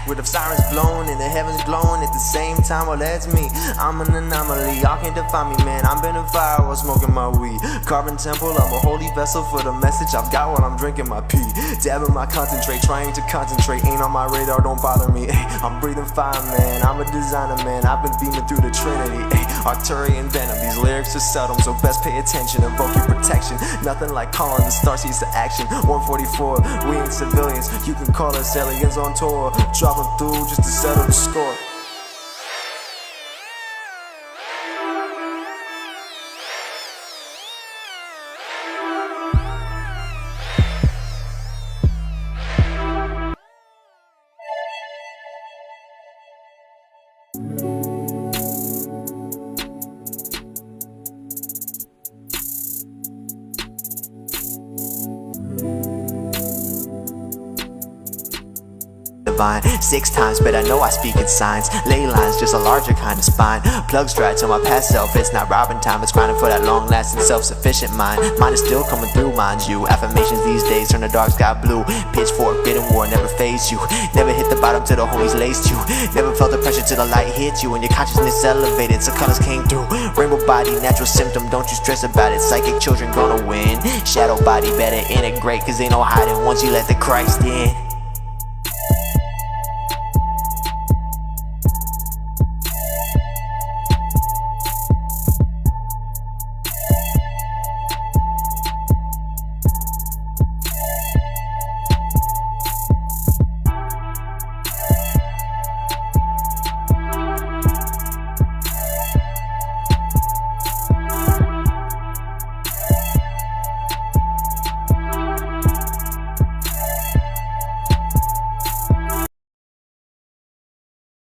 with the sirens blowing and the heavens glowing at the same time. Well, that's me, I'm an anomaly. Y'all can't define me, man. I'm bending fire while smoking my weed. Carbon temple, I'm a holy vessel for the message I've got while I'm drinking my pee. Dabbing my concentrate, trying to concentrate. Ain't on my radar, don't bother me. I'm breathing fire, man. I'm a designer, man. I've been beaming through the Trinity. Arturian venom, these lyrics are seldom, so best pay attention. Invoke your protection. Nothing like calling the starseeds to action. 144, we ain't civilians. You can call us aliens on tour. Dropping through just to settle the score. Divine 6 times, but I know I speak in signs. Ley lines, just a larger kind of spine. Plugs dry to my past self. It's not robbing time, it's grinding for that long-lasting, self-sufficient mind. Mine is still coming through, mind you. Affirmations these days turn the dark sky blue. Pitchfork, bidding war, never phased you. Never hit the bottom till the homies laced you. Never felt the pressure till the light hit you. And your consciousness elevated, so colors came through. Rainbow body, natural symptom, don't you stress about it. Psychic children gonna win. Shadow body better integrate, cause ain't no hiding once you let the Christ in.